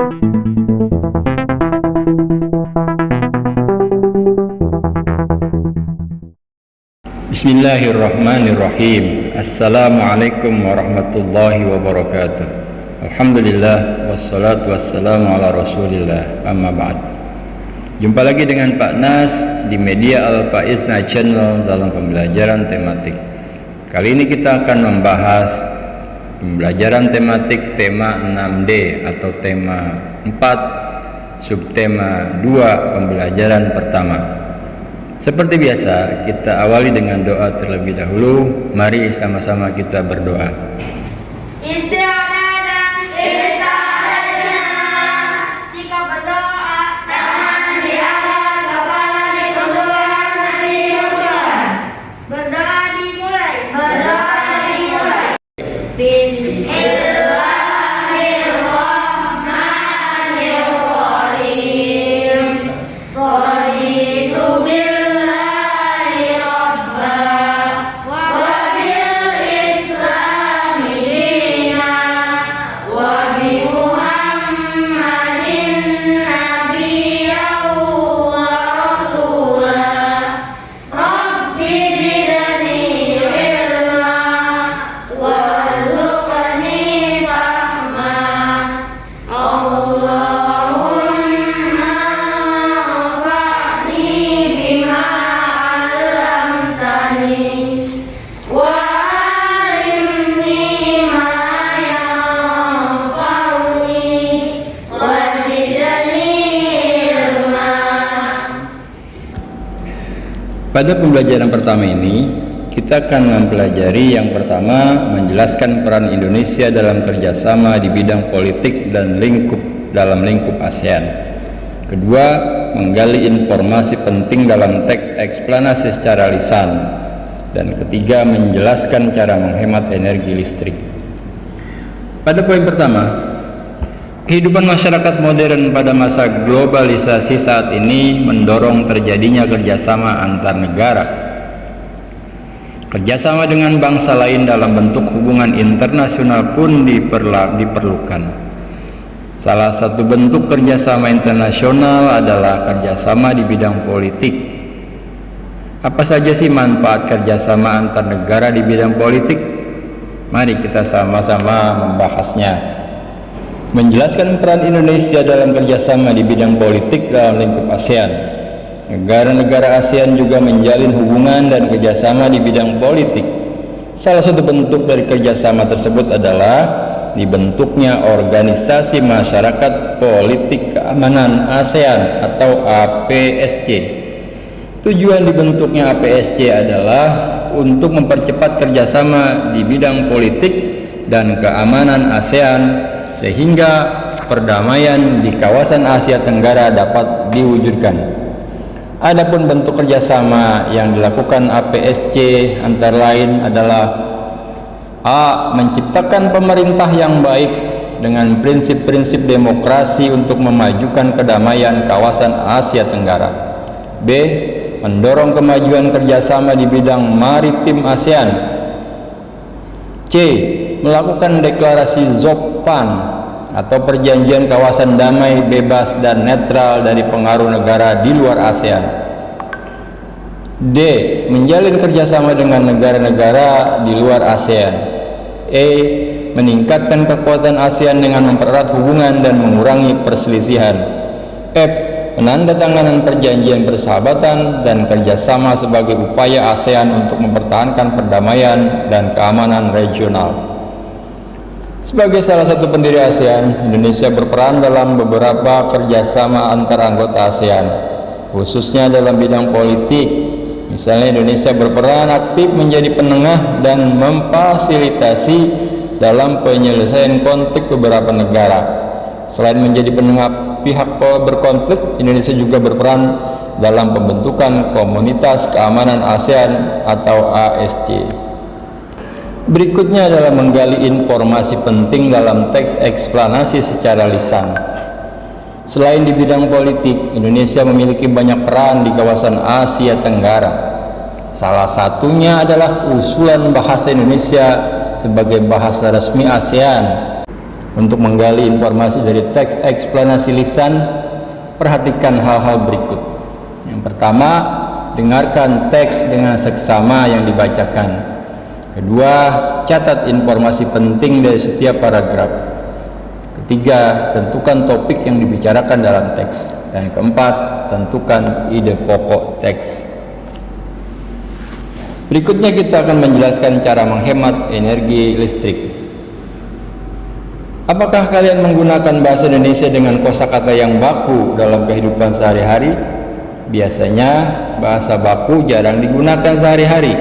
Bismillahirrahmanirrahim. Assalamualaikum warahmatullahi wabarakatuh. Alhamdulillah wassalatu wassalamu ala rasulillah, amma ba'd. Jumpa lagi dengan Pak Nas di media Al-Faizna Channel dalam pembelajaran tematik. Kali ini kita akan membahas pembelajaran tematik tema 6D atau tema 4 subtema 2 pembelajaran pertama. Seperti biasa, kita awali dengan doa terlebih dahulu. Mari sama-sama kita berdoa. Jika berdoa, jangan diangkat kepala dikumpulkan nanti diucapkan. Berdoa dimulai. Bismillahirrahmanirrahim. Raditu billahi rabba wa bil islami dina wa bi Muhammadin nabiyyan wa rasulah. Rabbi zidni ilma warzuqni fahma. Allahumma anfa'ni bima 'allamtani wa 'allimni ma yanfa'uni wa zidni ilma. Pada pembelajaran pertama ini, kita akan mempelajari yang pertama, menjelaskan peran Indonesia dalam kerjasama di bidang politik dan dalam lingkup ASEAN. Kedua, menggali informasi penting dalam teks eksplanasi secara lisan. Dan ketiga, menjelaskan cara menghemat energi listrik. Pada poin pertama, kehidupan masyarakat modern pada masa globalisasi saat ini mendorong terjadinya kerjasama antar negara. Kerjasama dengan bangsa lain dalam bentuk hubungan internasional pun diperlukan. Salah satu bentuk kerjasama internasional adalah kerjasama di bidang politik. Apa saja sih manfaat kerjasama antar negara di bidang politik? Mari kita sama-sama membahasnya. Menjelaskan peran Indonesia dalam kerjasama di bidang politik dalam lingkup ASEAN. Negara-negara ASEAN juga menjalin hubungan dan kerjasama di bidang politik. Salah satu bentuk dari kerjasama tersebut adalah dibentuknya Organisasi Masyarakat Politik Keamanan ASEAN atau APSC. Tujuan dibentuknya APSC adalah untuk mempercepat kerjasama di bidang politik dan keamanan ASEAN sehingga perdamaian di kawasan Asia Tenggara dapat diwujudkan. Adapun bentuk kerjasama yang dilakukan APSC antara lain adalah A. Menciptakan pemerintah yang baik dengan prinsip-prinsip demokrasi untuk memajukan kedamaian kawasan Asia Tenggara. B. Mendorong kemajuan kerjasama di bidang maritim ASEAN. C. Melakukan deklarasi ZOPAN atau perjanjian kawasan damai, bebas, dan netral dari pengaruh negara di luar ASEAN. D. Menjalin kerjasama dengan negara-negara di luar ASEAN. E. Meningkatkan kekuatan ASEAN dengan mempererat hubungan dan mengurangi perselisihan. F. Penandatanganan perjanjian persahabatan dan kerjasama sebagai upaya ASEAN untuk mempertahankan perdamaian dan keamanan regional. Sebagai salah satu pendiri ASEAN, Indonesia berperan dalam beberapa kerjasama antar anggota ASEAN, khususnya dalam bidang politik. Misalnya, Indonesia berperan aktif menjadi penengah dan memfasilitasi dalam penyelesaian konflik beberapa negara. Selain menjadi penengah pihak berkonflik, Indonesia juga berperan dalam pembentukan Komunitas Keamanan ASEAN atau ASC. Berikutnya adalah menggali informasi penting dalam teks eksplanasi secara lisan. Selain di bidang politik, Indonesia memiliki banyak peran di kawasan Asia Tenggara. Salah satunya adalah usulan bahasa Indonesia sebagai bahasa resmi ASEAN. Untuk menggali informasi dari teks eksplanasi lisan, perhatikan hal-hal berikut. Yang pertama, dengarkan teks dengan seksama yang dibacakan. Kedua, catat informasi penting dari setiap paragraf. Ketiga, tentukan topik yang dibicarakan dalam teks. Dan keempat, tentukan ide pokok teks. Berikutnya kita akan menjelaskan cara menghemat energi listrik. Apakah kalian menggunakan bahasa Indonesia dengan kosakata yang baku dalam kehidupan sehari-hari? Biasanya bahasa baku jarang digunakan sehari-hari.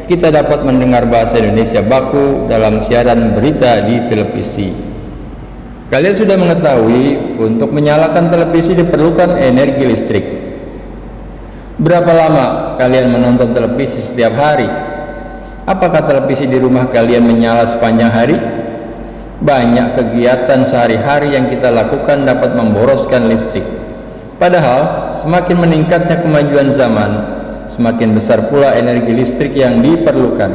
Kita dapat mendengar bahasa Indonesia baku dalam siaran berita di televisi. Kalian sudah mengetahui untuk menyalakan televisi diperlukan energi listrik. Berapa lama kalian menonton televisi setiap hari? Apakah televisi di rumah kalian menyala sepanjang hari? Banyak kegiatan sehari-hari yang kita lakukan dapat memboroskan listrik. Padahal, semakin meningkatnya kemajuan zaman, semakin besar pula energi listrik yang diperlukan.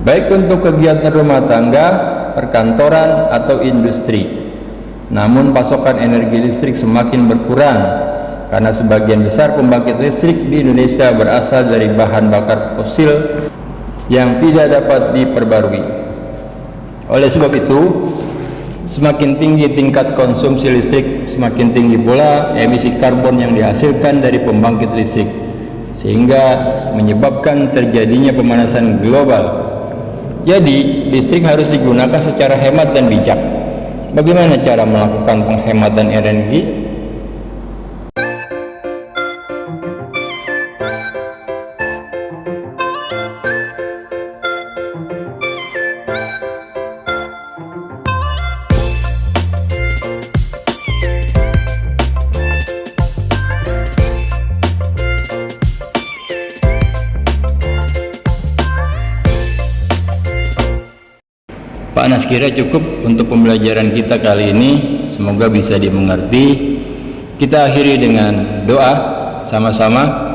Baik untuk kegiatan rumah tangga, perkantoran, atau industri. Namun pasokan energi listrik semakin berkurang, karena sebagian besar pembangkit listrik di Indonesia berasal dari bahan bakar fosil yang tidak dapat diperbarui. Oleh sebab itu, semakin tinggi tingkat konsumsi listrik, semakin tinggi pula emisi karbon yang dihasilkan dari pembangkit listrik, sehingga menyebabkan terjadinya pemanasan global. Jadi, listrik harus digunakan secara hemat dan bijak. Bagaimana cara melakukan penghematan energi? Pak Anas kira cukup untuk pembelajaran kita kali ini. Semoga bisa dimengerti. Kita akhiri dengan doa sama-sama.